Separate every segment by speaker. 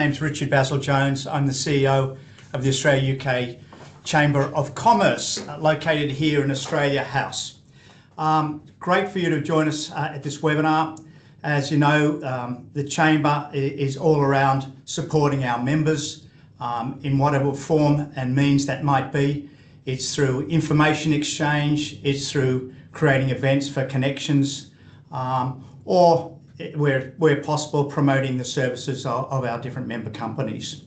Speaker 1: My name's Richard Basil-Jones. I'm the CEO of the Australia-UK Chamber of Commerce, located here in Australia House. Great for you to join us at this webinar. As you know, the Chamber is all around supporting our members in whatever form and means that might be. It's through information exchange, it's through creating events for connections, or where possible, promoting the services of our different member companies.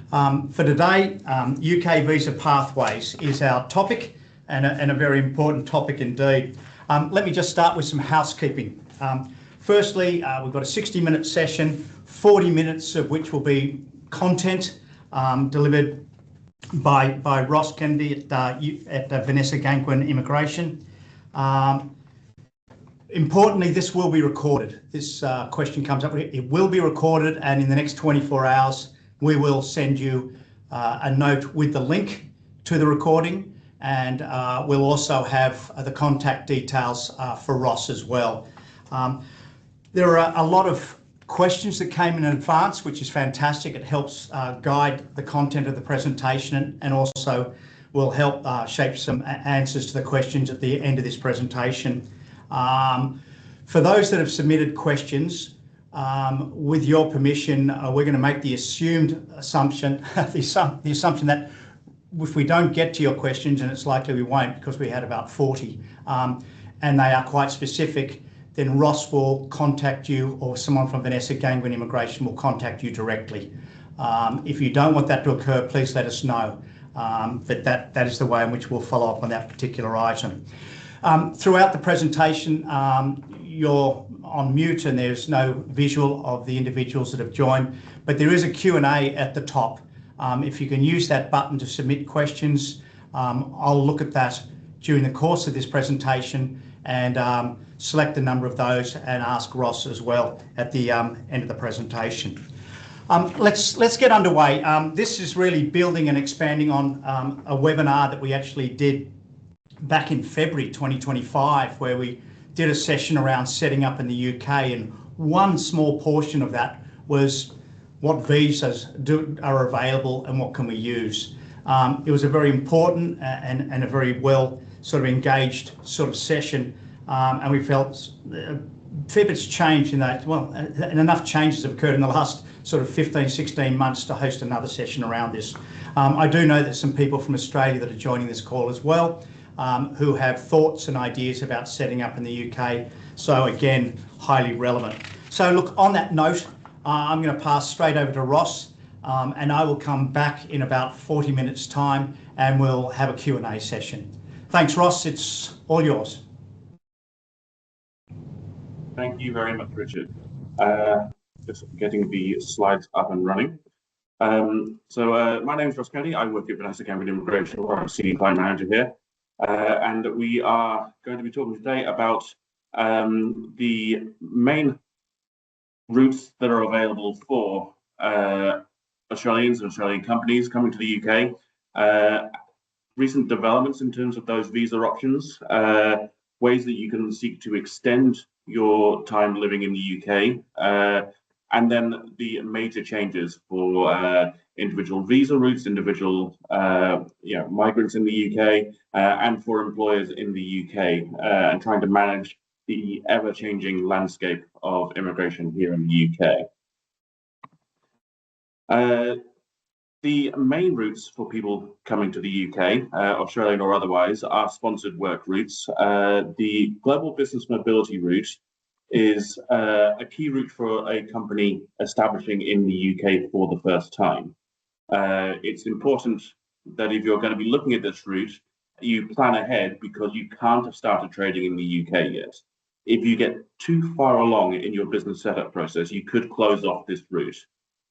Speaker 1: For today, UK visa pathways is our topic, and a very important topic indeed. Let me just start with some housekeeping. Firstly, we've got a 60-minute session, 40 minutes of which will be content delivered by Ross Kennedy at Vanessa Ganquin Immigration. Importantly, this will be recorded. This question comes up. It will be recorded, and in the next 24 hours, we will send you a note with the link to the recording, and we'll also have the contact details for Ross as well. There are a lot of questions that came in advance, which is fantastic. It helps guide the content of the presentation, and also will help shape some answers to the questions at the end of this presentation. For those that have submitted questions, with your permission, we're going to make the assumption that if we don't get to your questions, and it's likely we won't because we had about 40, and they are quite specific, then Ross will contact you, or someone from Vanessa Ganquin Immigration will contact you directly. If you don't want that to occur, please let us know. But that is the way in which we'll follow up on that particular item. Throughout the presentation, you're on mute and there's no visual of the individuals that have joined, but there is a Q&A at the top. If you can use that button to submit questions, I'll look at that during the course of this presentation and select a number of those and ask Ross as well at the end of the presentation. Let's get underway. This is really building and expanding on a webinar that we actually did back in February 2025, where we did a session around setting up in the UK, and one small portion of that was what visas are available and what can we use. It was a very important and a very well sort of engaged sort of session, and we felt a fair bit's changed in that, well, and enough changes have occurred in the last sort of 15, 16 months to host another session around this. I do know there's some people from Australia that are joining this call as well, who have thoughts and ideas about setting up in the UK. So again, highly relevant. So look, on that note, I'm going to pass straight over to Ross, and I will come back in about 40 minutes time and we'll have a Q&A session. Thanks, Ross. It's all yours.
Speaker 2: Thank you very much, Richard. Just getting the slides up and running. My name is Ross Kennedy. I work at Vanessa Ganquin Immigration. I'm a senior client manager here. And we are going to be talking today about the main routes that are available for Australians and Australian companies coming to the UK, recent developments in terms of those visa options, ways that you can seek to extend your time living in the UK, and then the major changes for individual visa routes, individual migrants in the UK, and for employers in the UK, and trying to manage the ever-changing landscape of immigration here in the UK. The main routes for people coming to the UK, Australian or otherwise, are sponsored work routes. The Global Business Mobility route is a key route for a company establishing in the UK for the first time. It's important that if you're going to be looking at this route, you plan ahead, because you can't have started trading in the UK yet. If you get too far along in your business setup process, you could close off this route.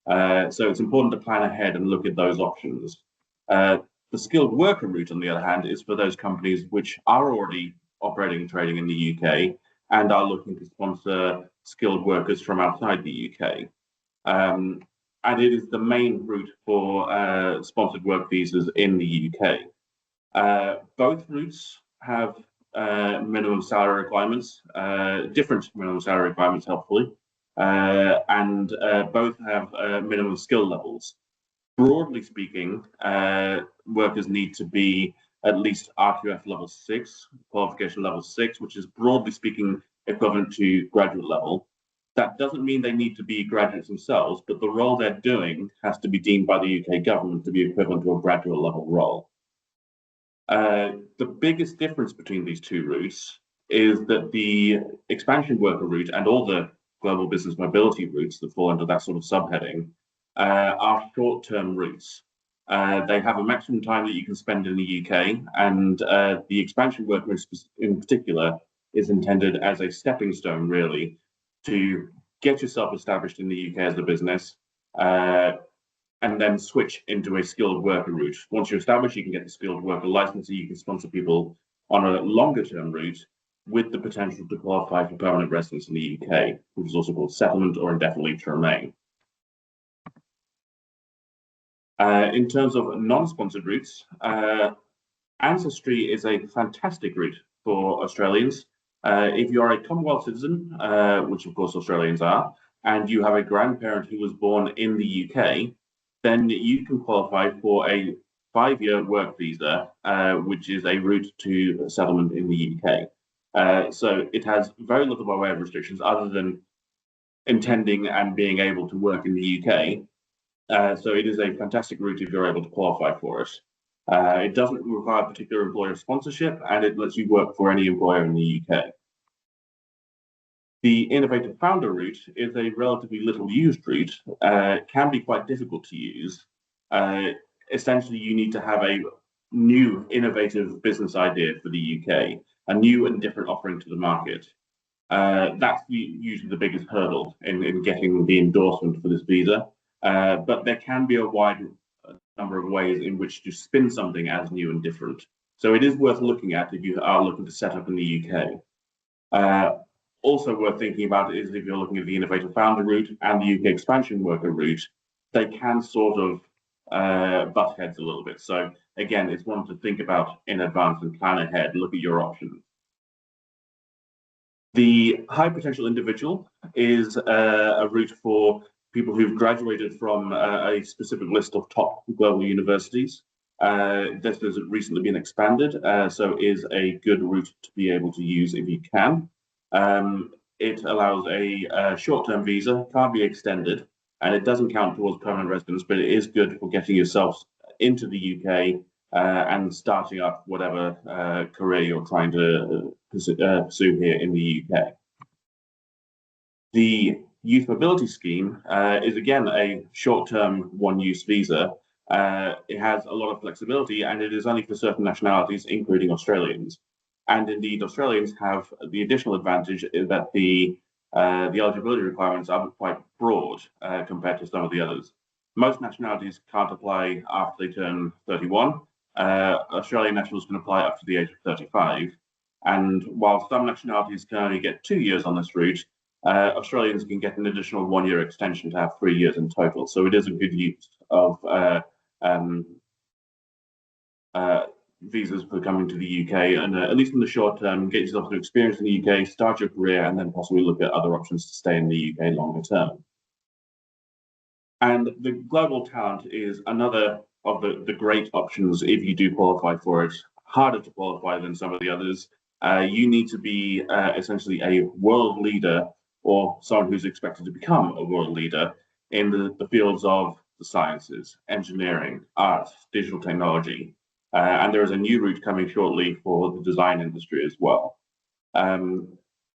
Speaker 2: So it's important to plan ahead and look at those options. The skilled worker route, on the other hand, is for those companies which are already operating and trading in the UK and are looking to sponsor skilled workers from outside the UK. And it is the main route for sponsored work visas in the UK. Both routes have minimum salary requirements, different minimum salary requirements, helpfully. and both have minimum skill levels. Broadly speaking, workers need to be at least RQF level 6, qualification level 6, which is broadly speaking equivalent to graduate level. That doesn't mean they need to be graduates themselves, but the role they're doing has to be deemed by the UK government to be equivalent to a graduate level role. The biggest difference between these two routes is that the expansion worker route and all the global business mobility routes that fall under that sort of subheading are short-term routes. They have a maximum time that you can spend in the UK, and the expansion worker in particular is intended as a stepping stone, really, to get yourself established in the UK as a business, and then switch into a skilled worker route. Once you're established, you can get the skilled worker license, so you can sponsor people on a longer-term route with the potential to qualify for permanent residence in the UK, which is also called settlement or indefinite leave to remain. In terms of non-sponsored routes, Ancestry is a fantastic route for Australians. If you're a Commonwealth citizen, which of course Australians are, and you have a grandparent who was born in the UK, then you can qualify for a 5-year work visa, which is a route to settlement in the UK. So it has very little by way of restrictions other than intending and being able to work in the UK. So it is a fantastic route if you're able to qualify for it. It doesn't require particular employer sponsorship, and it lets you work for any employer in the UK. The Innovator founder route is a relatively little used route, can be quite difficult to use. Essentially, you need to have a new innovative business idea for the UK, a new and different offering to the market. That's usually the biggest hurdle in getting the endorsement for this visa. But there can be a wide number of ways in which to spin something as new and different. So it is worth looking at if you are looking to set up in the UK. Also worth thinking about is if you're looking at the Innovator founder route and the UK expansion worker route, they can sort of butt heads a little bit. So again, it's one to think about in advance and plan ahead, look at your options. The high potential individual is a route for people who've graduated from a specific list of top global universities. This has recently been expanded, so is a good route to be able to use if you can. It allows a short-term visa, can't be extended, and it doesn't count towards permanent residence, but it is good for getting yourself into the UK and starting up whatever career you're trying to pursue here in the UK. The Youth Mobility Scheme is again a short-term one-use visa. It has a lot of flexibility, and it is only for certain nationalities, including Australians. And indeed, Australians have the additional advantage that the eligibility requirements are quite broad compared to some of the others. Most nationalities can't apply after they turn 31. Australian nationals can apply up to the age of 35. And while some nationalities can only get 2 years on this route, Australians can get an additional 1-year extension to have 3 years in total. So it is a good use of visas for coming to the UK, and at least in the short term, get yourself some experience in the UK, start your career, and then possibly look at other options to stay in the UK longer term. And the global talent is another of the great options if you do qualify for it. Harder to qualify than some of the others. You need to be essentially a world leader or someone who's expected to become a world leader in the fields of the sciences, engineering, art, digital technology. And there is a new route coming shortly for the design industry as well.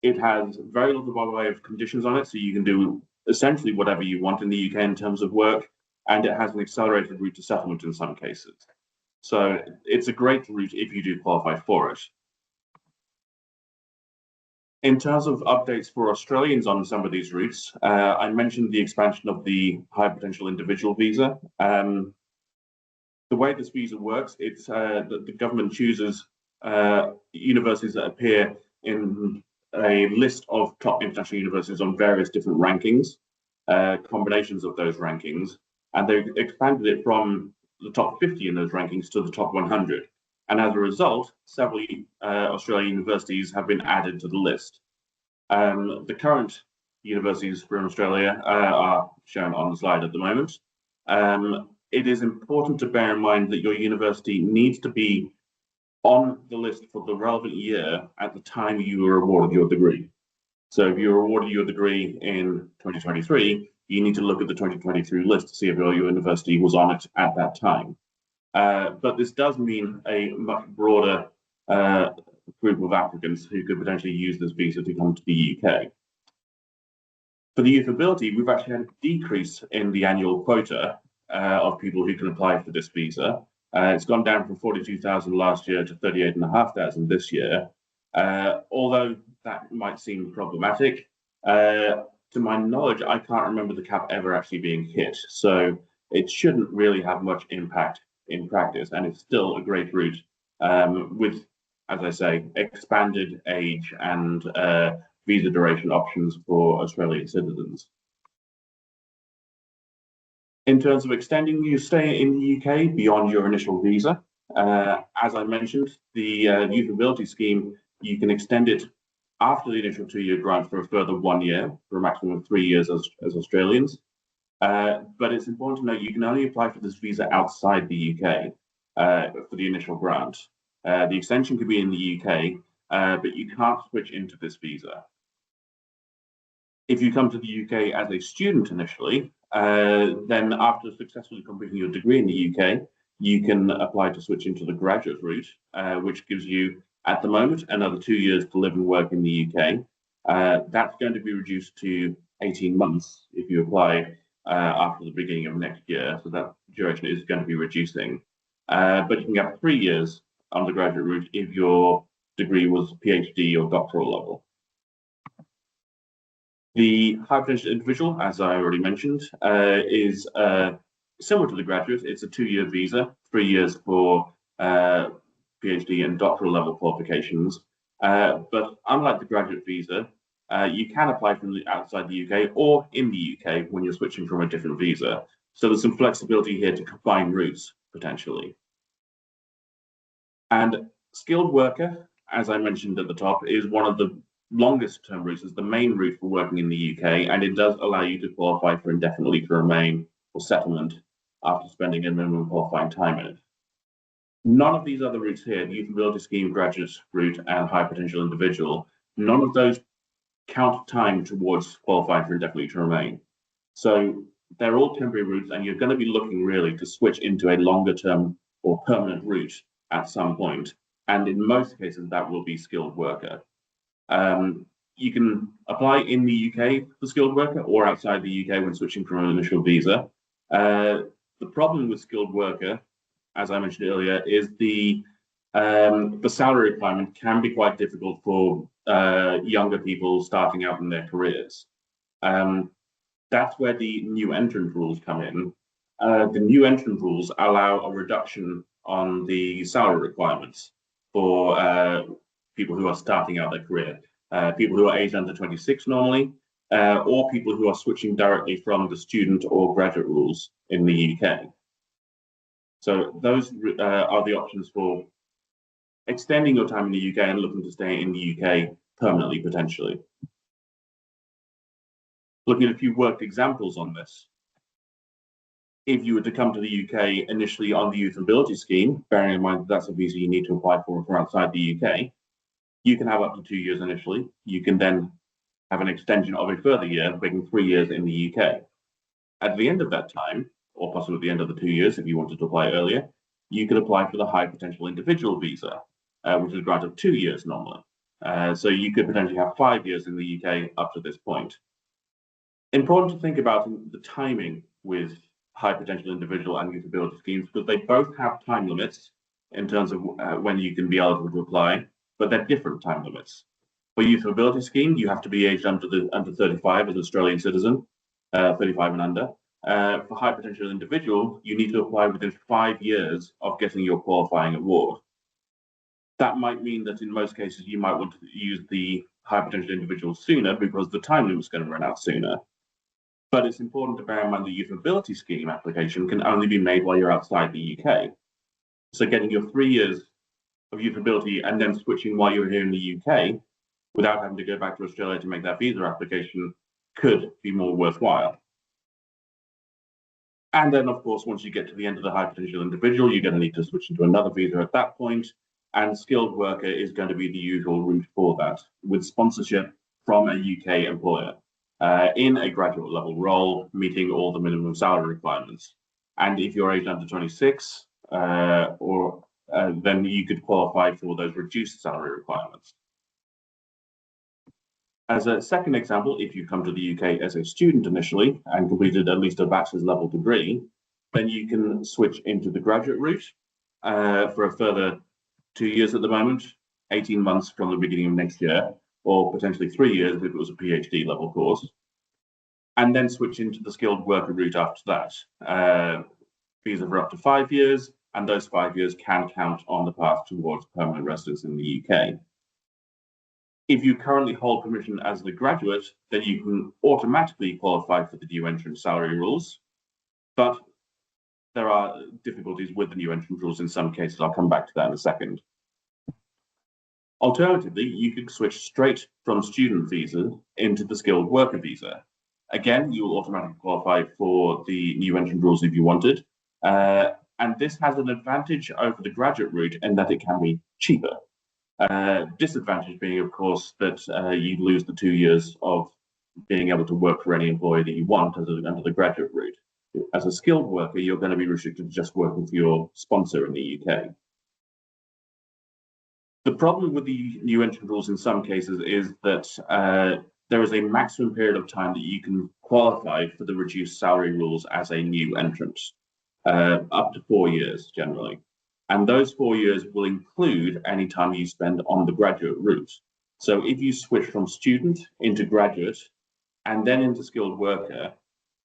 Speaker 2: It has very little by way of conditions on it, so you can do essentially whatever you want in the UK in terms of work, and it has an accelerated route to settlement in some cases. So it's a great route if you do qualify for it. In terms of updates for Australians on some of these routes, I mentioned the expansion of the high potential individual visa. The way this visa works, it's that the government chooses universities that appear in a list of top international universities on various different rankings, combinations of those rankings, and they've expanded it from the top 50 in those rankings to the top 100. And as a result, several Australian universities have been added to the list. The current universities from Australia are shown on the slide at the moment. It is important to bear in mind that your university needs to be on the list for the relevant year at the time you were awarded your degree. So if you were awarded your degree in 2023, you need to look at the 2023 list to see if your university was on it at that time. But this does mean a much broader group of applicants who could potentially use this visa to come to the UK. For the youth mobility, we've actually had a decrease in the annual quota of people who can apply for this visa. It's gone down from 42,000 last year to 38,500 this year. Although that might seem problematic, to my knowledge, I can't remember the cap ever actually being hit. So it shouldn't really have much impact in practice, and it's still a great route with, as I say, expanded age and visa duration options for Australian citizens. In terms of extending your stay in the UK beyond your initial visa, as I mentioned, the youth mobility scheme, you can extend it after the initial 2-year grant for a further 1 year, for a maximum of 3 years as Australians. But it's important to note you can only apply for this visa outside the UK for the initial grant. The extension could be in the UK, but you can't switch into this visa. If you come to the UK as a student initially, then after successfully completing your degree in the UK, you can apply to switch into the graduate route, which gives you, at the moment, another 2 years to live and work in the UK. That's going to be reduced to 18 months if you apply after the beginning of next year. So that duration is going to be reducing. But you can get 3 years on the graduate route if your degree was PhD or doctoral level. The high potential individual, as I already mentioned, is similar to the graduate. It's a 2-year visa, 3 years for PhD and doctoral level qualifications. But unlike the graduate visa, you can apply from outside the UK or in the UK when you're switching from a different visa. So there's some flexibility here to combine routes potentially. And skilled worker, as I mentioned at the top, is one of the longest term routes. Is the main route for working in the UK, and it does allow you to qualify for indefinite leave to remain or settlement after spending a minimum qualifying time in it. None of these other routes here, the youth mobility scheme, graduate route, and high potential individual, none of those count time towards qualifying for indefinite leave to remain. So they're all temporary routes, and you're going to be looking really to switch into a longer term or permanent route at some point. And in most cases, that will be skilled worker. You can apply in the UK for skilled worker or outside the UK when switching from an initial visa. The problem with skilled worker, as I mentioned earlier, is the salary requirement can be quite difficult for younger people starting out in their careers. That's where the new entrant rules come in. The new entrant rules allow a reduction on the salary requirements for people who are starting out their career, people who are aged under 26 normally, or people who are switching directly from the student or graduate rules in the UK. So those are the options for extending your time in the UK and looking to stay in the UK permanently, potentially. Looking at a few worked examples on this. If you were to come to the UK initially on the youth mobility scheme, bearing in mind that that's a visa you need to apply for from outside the UK, you can have up to 2 years initially. You can then have an extension of a further year, making 3 years in the UK. At the end of that time, or possibly at the end of the 2 years, if you wanted to apply earlier, you could apply for the high potential individual visa, which is granted 2 years normally. So you could potentially have 5 years in the UK up to this point. Important to think about the timing with high potential individual and youth mobility schemes, because they both have time limits in terms of when you can be eligible to apply, but they're different time limits. For youth mobility scheme, you have to be aged under 35 as an Australian citizen, 35 and under. For high potential individual, you need to apply within 5 years of getting your qualifying award. That might mean that in most cases you might want to use the high potential individual sooner because the time limit is going to run out sooner. But it's important to bear in mind the youth mobility scheme application can only be made while you're outside the UK. So getting your 3 years of youth mobility and then switching while you're here in the UK without having to go back to Australia to make that visa application could be more worthwhile. And then, of course, once you get to the end of the high potential individual, you're going to need to switch into another visa at that point. And skilled worker is going to be the usual route for that, with sponsorship from a UK employer in a graduate level role, meeting all the minimum salary requirements. And if you're aged under 26, then you could qualify for those reduced salary requirements. As a second example, if you come to the UK as a student initially and completed at least a bachelor's level degree, then you can switch into the graduate route for a further 2 years at the moment, 18 months from the beginning of next year, or potentially 3 years if it was a PhD level course, and then switch into the skilled worker route after that. Visa for up to 5 years, and those 5 years can count on the path towards permanent residence in the UK. If you currently hold permission as the graduate, then you can automatically qualify for the new entrant salary rules, but there are difficulties with the new entrant rules in some cases. I'll come back to that in a second. Alternatively, you could switch straight from student visa into the skilled worker visa. Again, you will automatically qualify for the new entrant rules if you wanted. And this has an advantage over the graduate route in that it can be cheaper. Disadvantage being, of course, that you lose the 2 years of being able to work for any employer that you want under the graduate route. As a skilled worker, you're going to be restricted to just working for your sponsor in the UK. The problem with the new entrant rules in some cases is that there is a maximum period of time that you can qualify for the reduced salary rules as a new entrant, up to 4 years generally. And those 4 years will include any time you spend on the graduate route. So if you switch from student into graduate and then into skilled worker,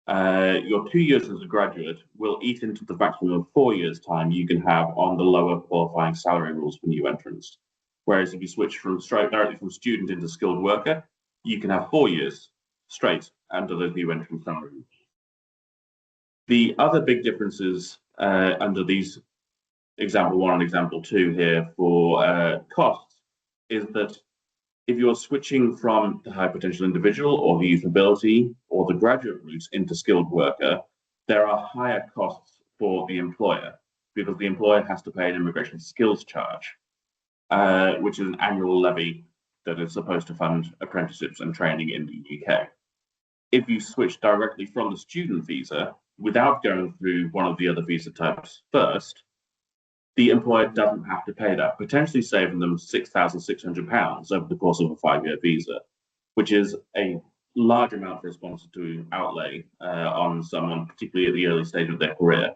Speaker 2: your 2 years as a graduate will eat into the maximum of 4 years' time you can have on the lower qualifying salary rules for new entrants. Whereas if you switch directly from student into skilled worker, you can have 4 years straight under those new entrant salary rules. The other big differences under these example 1 and example 2 here for costs is that if you're switching from the high potential individual or the youth mobility or the graduate route into skilled worker, there are higher costs for the employer because the employer has to pay an immigration skills charge, which is an annual levy that is supposed to fund apprenticeships and training in the UK. If you switch directly from the student visa without going through one of the other visa types first, the employer doesn't have to pay that, potentially saving them £6,600 over the course of a 5-year visa, which is a large amount for a sponsor to outlay on someone, particularly at the early stage of their career.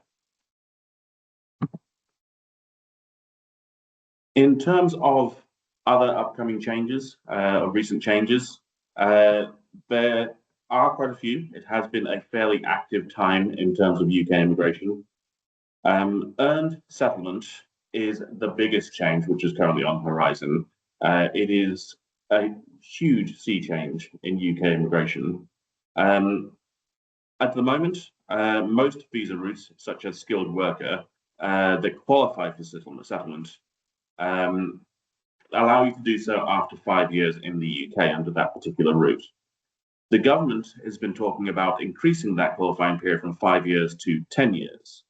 Speaker 2: In terms of other upcoming changes, or recent changes, there are quite a few. It has been a fairly active time in terms of UK immigration. Earned settlement is the biggest change which is currently on the horizon. It is a huge sea change in UK immigration. At the moment, most visa routes, such as skilled worker, that qualify for settlement, allow you to do so after 5 years in the UK under that particular route. The government has been talking about increasing that qualifying period from 5 years to 10 years.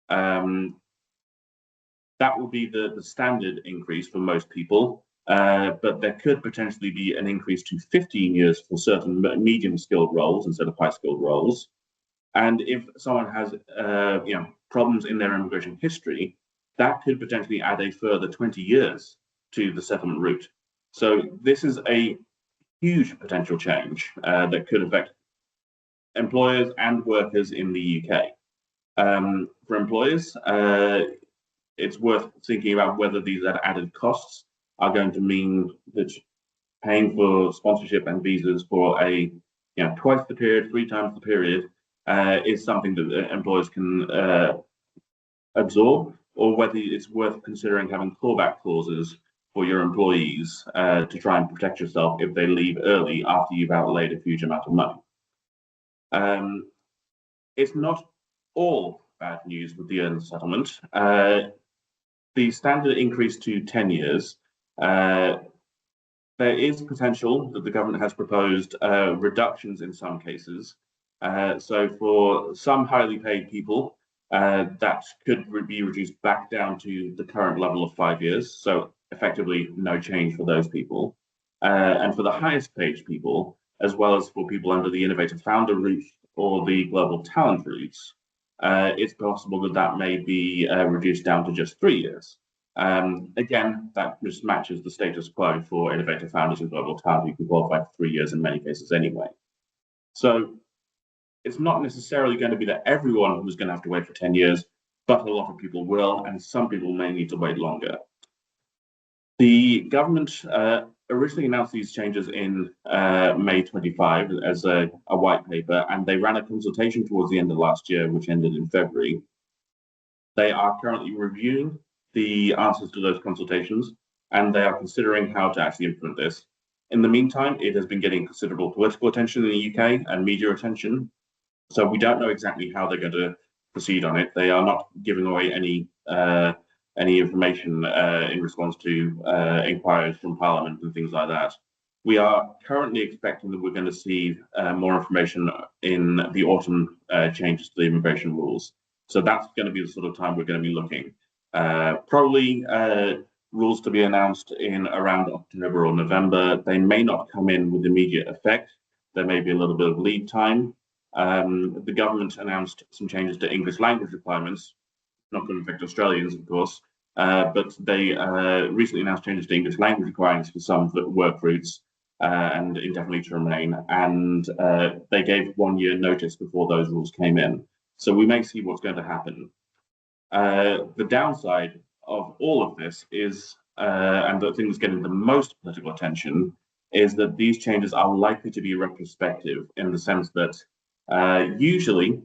Speaker 2: That will be the standard increase for most people, but there could potentially be an increase to 15 years for certain medium skilled roles instead of high skilled roles. And if someone has problems in their immigration history, that could potentially add a further 20 years to the settlement route. So this is a huge potential change that could affect employers and workers in the UK. For employers, it's worth thinking about whether these added costs are going to mean that paying for sponsorship and visas for twice the period, 3 times the period, is something that employers can absorb, or whether it's worth considering having clawback clauses for your employees to try and protect yourself if they leave early after you've outlaid a huge amount of money. It's not all bad news with the earned settlement. The standard increase to 10 years There is potential that the government has proposed reductions in some cases. So for some highly paid people, that could be reduced back down to the current level of 5 years. So effectively no change for those people. And for the highest paid people, as well as for people under the Innovator founder route or the global talent routes, it's possible that that may be reduced down to just 3 years. Again, that just matches the status quo for Innovator founders and global talent who can qualify for 3 years in many cases anyway. So it's not necessarily going to be that everyone who's going to have to wait for 10 years, but a lot of people will, and some people may need to wait longer. The government originally announced these changes in May 25 as a white paper, and they ran a consultation towards the end of last year, which ended in February. They are currently reviewing the answers to those consultations, and they are considering how to actually implement this. In the meantime, it has been getting considerable political attention in the UK and media attention, so we don't know exactly how they're going to proceed on it. They are not giving away any information in response to inquiries from Parliament and things like that. We are currently expecting that we're going to see more information in the autumn changes to the immigration rules. So that's going to be the sort of time we're going to be looking. Probably rules to be announced in around October or November. They may not come in with immediate effect. There may be a little bit of lead time. The government announced some changes to English language requirements, not going to affect Australians, of course, but they recently announced changes to English language requirements for some work routes and indefinitely to remain, and they gave 1 year notice before those rules came in. So we may see what's going to happen. The downside of all of this is, and the thing that's getting the most political attention, is that these changes are likely to be retrospective in the sense that usually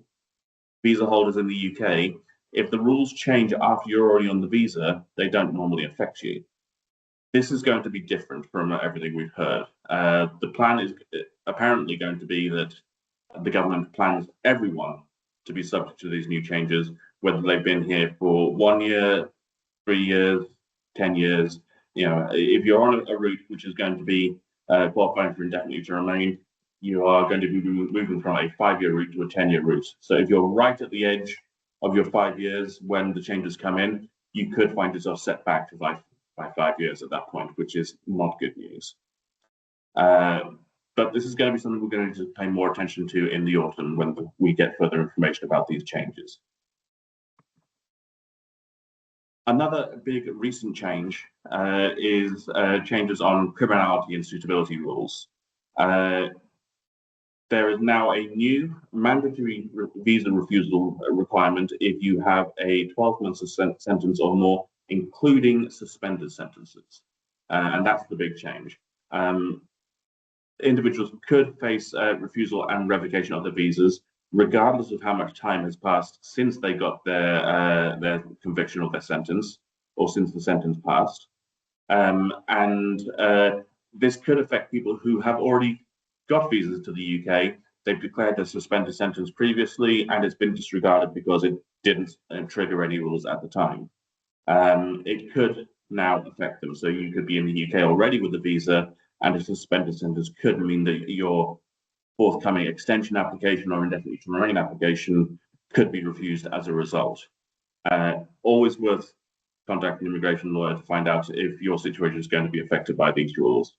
Speaker 2: visa holders in the UK, if the rules change after you're already on the visa, they don't normally affect you. This is going to be different from everything we've heard. The plan is apparently going to be that the government plans everyone to be subject to these new changes, whether they've been here for 1 year, 3 years, 10 years. You know, if you're on a route which is going to be qualifying for indefinitely to remain, you are going to be moving from a 5-year route to a 10-year route. So if you're right at the edge of your 5 years when the changes come in, you could find yourself set back to by 5 years at that point, which is not good news. But this is going to be something we're going to pay more attention to in the autumn when we get further information about these changes. Another big recent change is changes on criminality and suitability rules. There is now a new mandatory visa refusal requirement if you have a 12-month sentence or more, including suspended sentences. And that's the big change. Individuals could face refusal and revocation of their visas, regardless of how much time has passed since they got their conviction or their sentence, or since the sentence passed. This could affect people who have already got visas to the UK. They've declared their suspended sentence previously, and it's been disregarded because it didn't trigger any rules at the time. It could now affect them. So you could be in the UK already with a visa, and a suspended sentence could mean that your forthcoming extension application or indefinitely to remain application could be refused as a result. Always worth contacting an immigration lawyer to find out if your situation is going to be affected by these rules.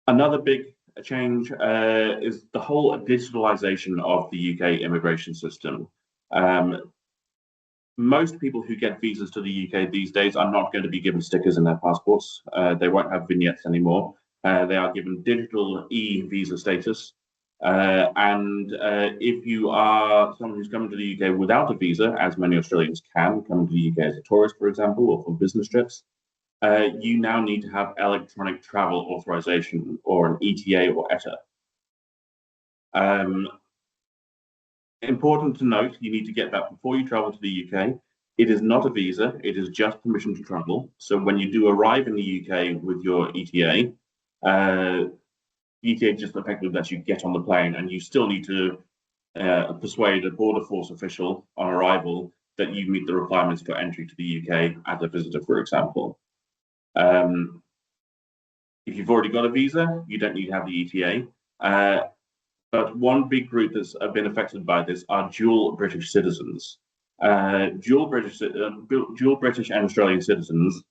Speaker 2: Another big change is the whole digitalization of the UK immigration system. Most people who get visas to the UK these days are not going to be given stickers in their passports. They won't have vignettes anymore. They are given digital e-visa status. If you are someone who's coming to the UK without a visa, as many Australians can, come to the UK as a tourist, for example, or for business trips, you now need to have Electronic Travel Authorisation, or an ETA or ETA. Important to note, you need to get that before you travel to the UK. It is not a visa, it is just permission to travel. So when you do arrive in the UK with your ETA, ETA just effectively lets you get on the plane, and you still need to persuade a border force official on arrival that you meet the requirements for entry to the UK as a visitor, for example. If you've already got a visa, you don't need to have the ETA. But one big group that's been affected by this are dual British citizens. Dual British and Australian citizens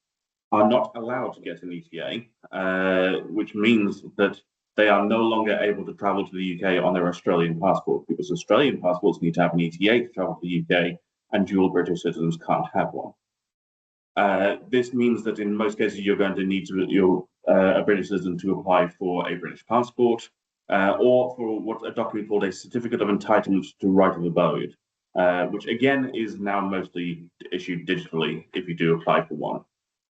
Speaker 2: are not allowed to get an ETA, which means that they are no longer able to travel to the UK on their Australian passport, because Australian passports need to have an ETA to travel to the UK, and dual British citizens can't have one. This means that in most cases you're going to need a British citizen to apply for a British passport, or for a document called a certificate of entitlement to right of abode, which again is now mostly issued digitally if you do apply for one,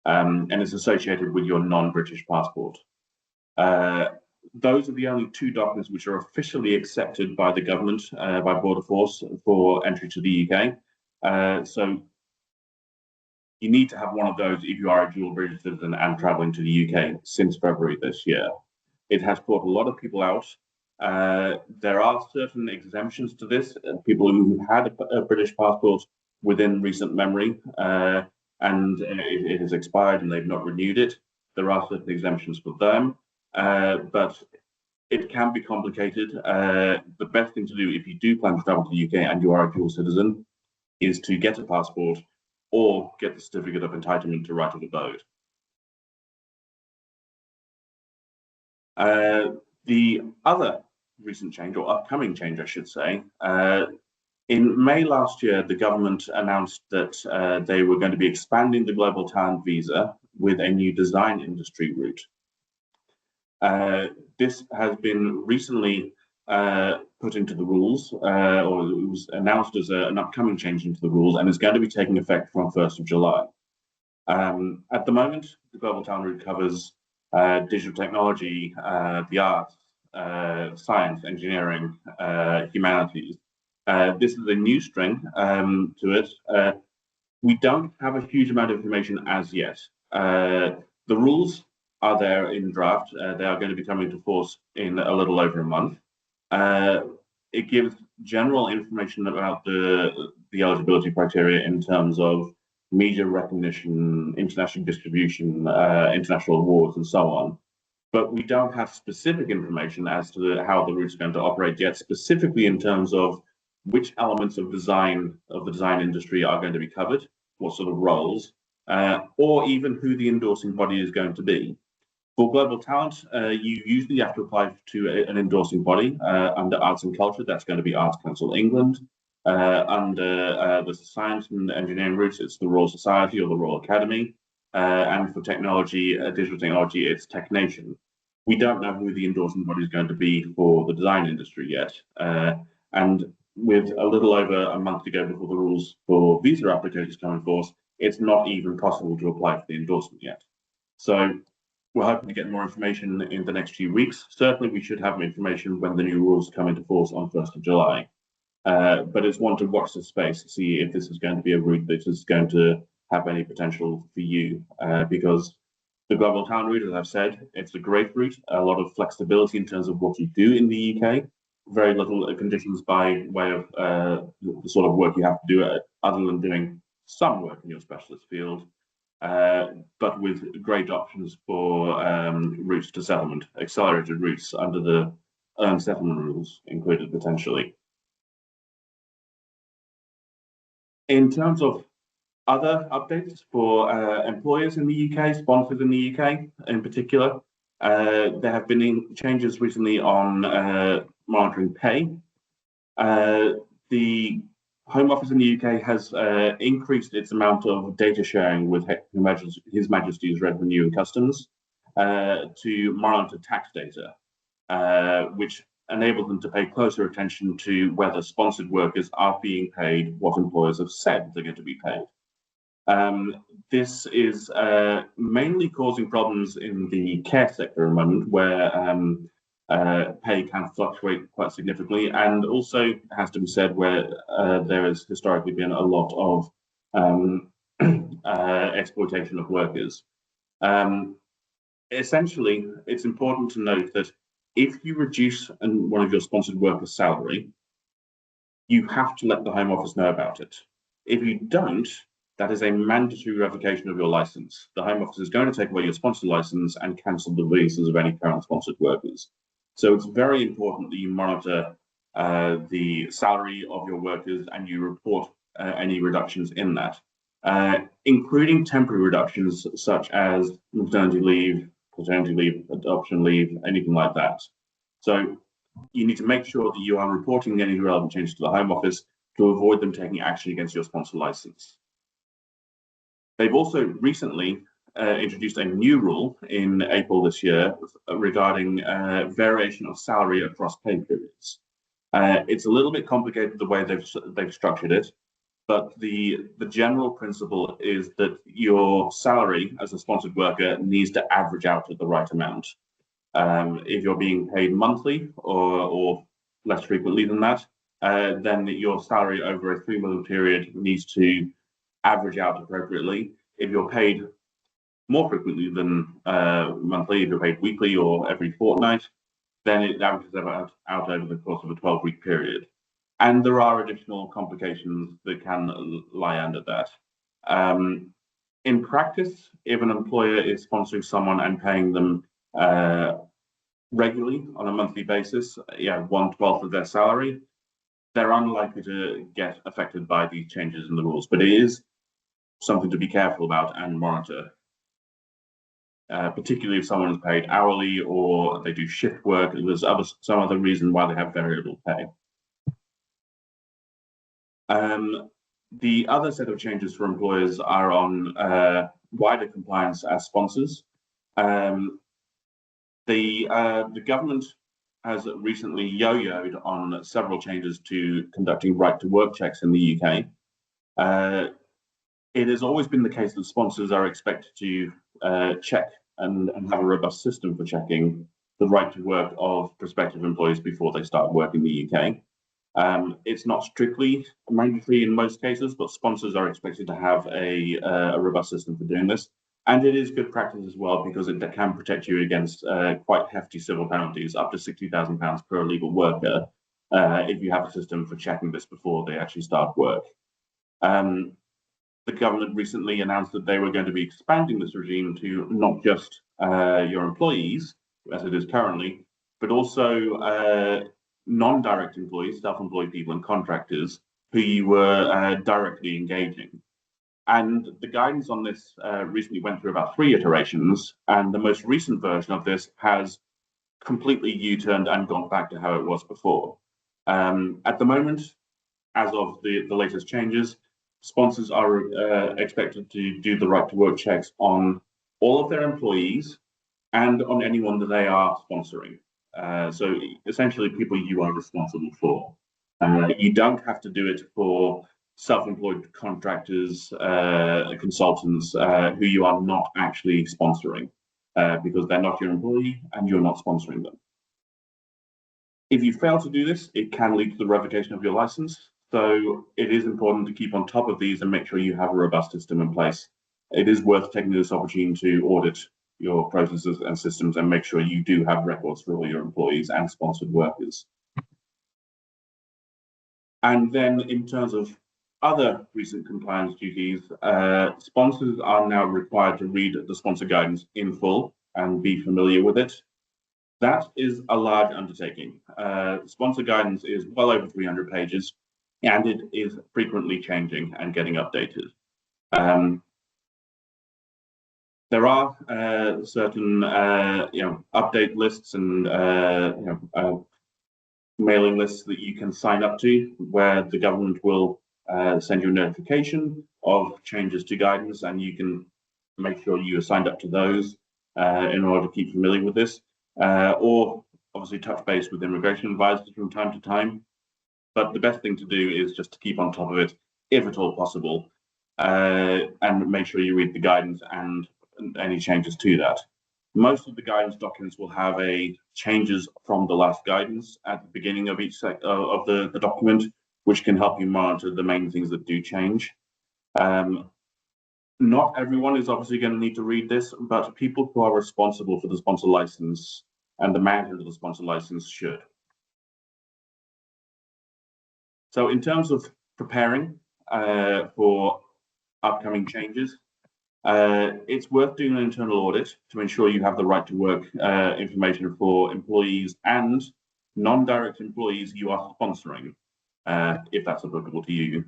Speaker 2: and is associated with your non-British passport. Those are the only two documents which are officially accepted by the government, by Border Force, for entry to the UK. So you need to have one of those if you are a dual British citizen and traveling to the UK since February this year. It has caught a lot of people out. There are certain exemptions to this. People who had a British passport within recent memory, and it has expired and they've not renewed it. There are certain exemptions for them, but it can be complicated. The best thing to do if you do plan to travel to the UK and you are a dual citizen is to get a passport or get the certificate of entitlement to right of abode. The other recent change, or upcoming change, I should say, in May last year, the government announced that they were going to be expanding the Global Talent Visa with a new design industry route. This has been recently put into the rules, or it was announced as an upcoming change into the rules, and is going to be taking effect from 1st of July. At the moment, the Global Talent route covers digital technology, the arts, science, engineering, humanities. This is a new string to it. We don't have a huge amount of information as yet. The rules are there in draft. They are going to be coming to force in a little over a month. It gives general information about the eligibility criteria in terms of media recognition, international distribution, international awards, and so on. But we don't have specific information as to how the route's going to operate yet, specifically in terms of which elements of the design industry are going to be covered, what sort of roles, or even who the endorsing body is going to be. For Global Talent, you usually have to apply to an endorsing body under Arts and Culture. That's going to be Arts Council England. Under the science and engineering routes, it's the Royal Society or the Royal Academy. And for technology, digital technology, it's TechNation. We don't know who the endorsing body is going to be for the design industry yet. And with a little over a month to go before the rules for visa applications come in force, it's not even possible to apply for the endorsement yet. So we're hoping to get more information in the next few weeks. Certainly, we should have information when the new rules come into force on 1st of July. But it's one to watch the space to see if this is going to be a route that is going to have any potential for you, because the Global Talent route, as I've said, it's a great route, a lot of flexibility in terms of what you do in the UK, very little conditions by way of the sort of work you have to do other than doing some work in your specialist field, but with great options for routes to settlement, accelerated routes under the earned settlement rules included potentially. In terms of other updates for employers in the UK, sponsors in the UK in particular, there have been changes recently on monitoring pay. The Home Office in the UK has increased its amount of data sharing with His Majesty's Revenue and Customs to monitor tax data, which enables them to pay closer attention to whether sponsored workers are being paid what employers have said they're going to be paid. This is mainly causing problems in the care sector at the moment, where pay can fluctuate quite significantly, and also has to be said where there has historically been a lot of exploitation of workers. Essentially, it's important to note that if you reduce one of your sponsored workers' salary, you have to let the Home Office know about it. If you don't, that is a mandatory revocation of your license. The Home Office is going to take away your sponsor license and cancel the visas of any current sponsored workers. So it's very important that you monitor the salary of your workers and you report any reductions in that, including temporary reductions such as maternity leave, paternity leave, adoption leave, anything like that. So you need to make sure that you are reporting any relevant changes to the Home Office to avoid them taking action against your sponsor license. They've also recently introduced a new rule in April this year regarding variation of salary across pay periods. It's a little bit complicated the way they've structured it, but the general principle is that your salary as a sponsored worker needs to average out at the right amount. If you're being paid monthly or less frequently than that, then your salary over a 3-month period needs to average out appropriately. If you're paid more frequently than monthly, if you're paid weekly or every fortnight, then it averages out over the course of a 12-week period. And there are additional complications that can lie under that. In practice, if an employer is sponsoring someone and paying them regularly on a monthly basis, 1/12 of their salary, they're unlikely to get affected by these changes in the rules. But it is something to be careful about and monitor, particularly if someone is paid hourly or they do shift work. There's some other reason why they have variable pay. The other set of changes for employers are on wider compliance as sponsors. The government has recently yo-yoed on several changes to conducting right-to-work checks in the UK. It has always been the case that sponsors are expected to check and have a robust system for checking the right to work of prospective employees before they start work in the UK. It's not strictly mandatory in most cases, but sponsors are expected to have a robust system for doing this. And it is good practice as well, because it can protect you against quite hefty civil penalties, up to £60,000 per illegal worker, if you have a system for checking this before they actually start work. The government recently announced that they were going to be expanding this regime to not just your employees, as it is currently, but also non-direct employees, self-employed people and contractors who you were directly engaging. And the guidance on this recently went through about 3 iterations, and the most recent version of this has completely U-turned and gone back to how it was before. At the moment, as of the latest changes, sponsors are expected to do the right-to-work checks on all of their employees and on anyone that they are sponsoring. So essentially, people you are responsible for. You don't have to do it for self-employed contractors, consultants who you are not actually sponsoring, because they're not your employee and you're not sponsoring them. If you fail to do this, it can lead to the revocation of your license. So it is important to keep on top of these and make sure you have a robust system in place. It is worth taking this opportunity to audit your processes and systems and make sure you do have records for all your employees and sponsored workers. And then in terms of other recent compliance duties, sponsors are now required to read the sponsor guidance in full and be familiar with it. That is a large undertaking. Sponsor guidance is well over 300 pages, and it is frequently changing and getting updated. There are certain update lists and mailing lists that you can sign up to, where the government will send you a notification of changes to guidance, and you can make sure you are signed up to those in order to keep familiar with this, or obviously touch base with immigration advisors from time to time. But the best thing to do is just to keep on top of it, if at all possible, and make sure you read the guidance and any changes to that. Most of the guidance documents will have changes from the last guidance at the beginning of each of the document, which can help you monitor the main things that do change. Not everyone is obviously going to need to read this, but people who are responsible for the sponsor license and the management of the sponsor license should. So in terms of preparing, for upcoming changes. It's worth doing an internal audit to ensure you have the right to work information for employees and non-direct employees you are sponsoring, if that's applicable to you.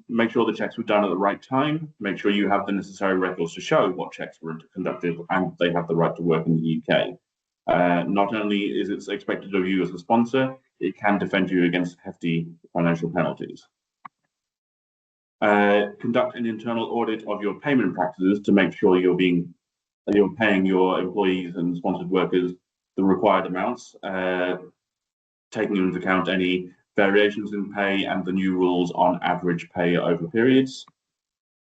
Speaker 2: Make sure the checks were done at the right time. Make sure you have the necessary records to show what checks were conducted and they have the right to work in the UK. Not only is it expected of you as a sponsor, it can defend you against hefty financial penalties. Conduct an internal audit of your payment practices to make sure you're paying your employees and sponsored workers the required amounts, taking into account any variations in pay and the new rules on average pay over periods.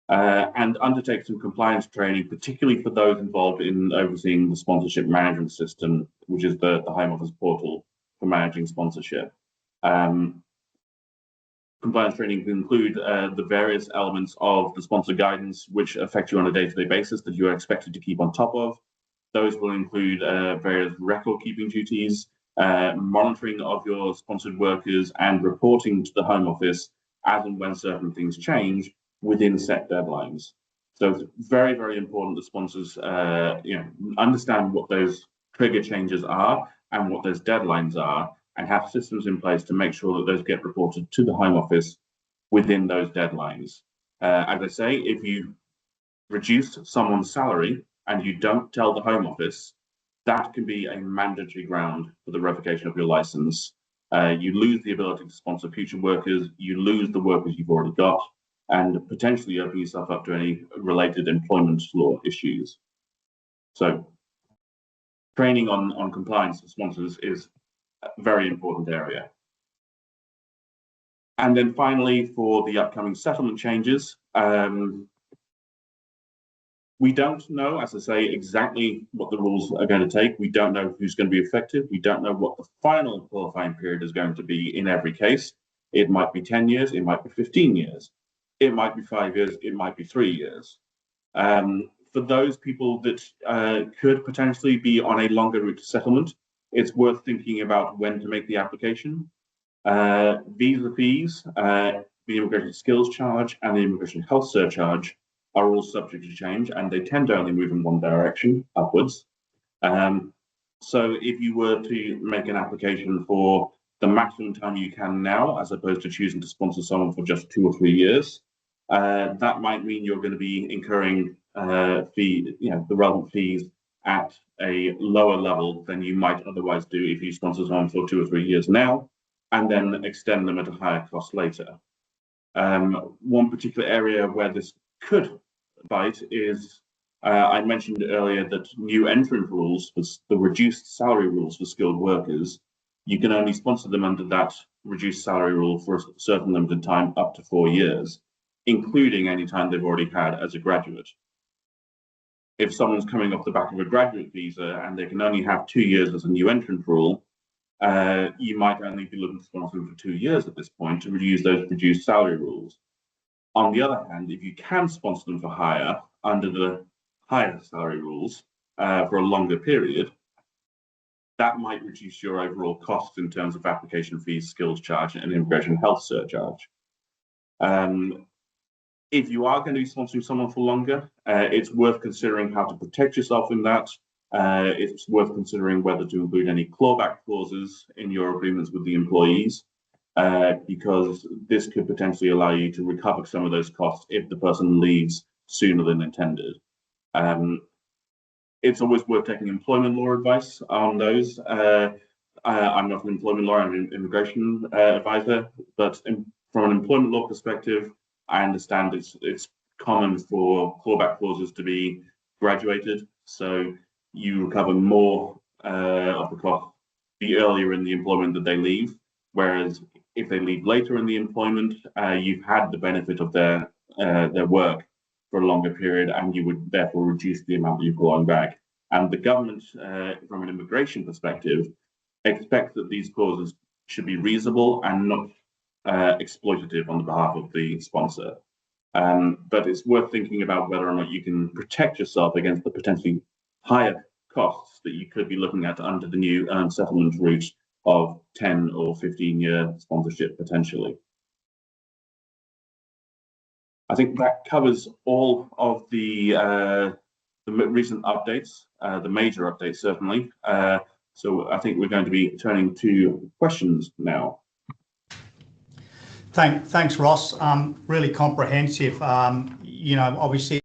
Speaker 2: And undertake some compliance training, particularly for those involved in overseeing the sponsorship management system, which is the Home Office portal for managing sponsorship. Compliance training can include the various elements of the sponsor guidance, which affect you on a day-to-day basis that you are expected to keep on top of. Those will include various record-keeping duties, monitoring of your sponsored workers, and reporting to the Home Office as and when certain things change within set deadlines. So it's very, very important that sponsors understand what those trigger changes are and what those deadlines are, and have systems in place to make sure that those get reported to the Home Office within those deadlines. As I say, if you reduce someone's salary and you don't tell the Home Office, that can be a mandatory ground for the revocation of your license. You lose the ability to sponsor future workers, you lose the workers you've already got, and potentially open yourself up to any related employment law issues. So training on compliance for sponsors is a very important area. And then finally, for the upcoming settlement changes, we don't know, as I say, exactly what the rules are going to take. We don't know who's going to be affected. We don't know what the final qualifying period is going to be in every case. It might be 10 years, it might be 15 years. It might be 5 years, it might be 3 years. For those people that could potentially be on a longer route to settlement, it's worth thinking about when to make the application. Visa fees, the immigration skills charge, and the immigration health surcharge are all subject to change, and they tend to only move in one direction, upwards. So if you were to make an application for the maximum time you can now, as opposed to choosing to sponsor someone for just 2 or 3 years, that might mean you're going to be incurring the relevant fees at a lower level than you might otherwise do if you sponsor someone for 2 or 3 years now, and then extend them at a higher cost later. One particular area where this could bite is, I mentioned earlier that new entrant rules, the reduced salary rules for skilled workers, you can only sponsor them under that reduced salary rule for a certain limited time, up to 4 years, including any time they've already had as a graduate. If someone's coming off the back of a graduate visa and they can only have 2 years as a new entrant rule, you might only be looking to sponsor them for 2 years at this point to reduce those reduced salary rules. On the other hand, if you can sponsor them for hire under the higher salary rules for a longer period, that might reduce your overall costs in terms of application fees, skills charge, and immigration health surcharge. If you are going to be sponsoring someone for longer, it's worth considering how to protect yourself in that. It's worth considering whether to include any clawback clauses in your agreements with the employees, because this could potentially allow you to recover some of those costs if the person leaves sooner than intended. It's always worth taking employment law advice on those. I'm not an employment lawyer, I'm an immigration advisor, but from an employment law perspective, I understand it's common for clawback clauses to be graduated, so you recover more of the cost the earlier in the employment that they leave, whereas if they leave later in the employment, you've had the benefit of their work for a longer period, and you would therefore reduce the amount that you're clawing back. And the government, from an immigration perspective, expects that these clauses should be reasonable and not exploitative on the behalf of the sponsor. But it's worth thinking about whether or not you can protect yourself against the potentially higher costs that you could be looking at under the new earned settlement route of 10 or 15-year sponsorship potentially. I think that covers all of the recent updates, the major updates certainly. So I think we're going to be turning to questions now.
Speaker 1: Thanks, Ross. Really comprehensive. Obviously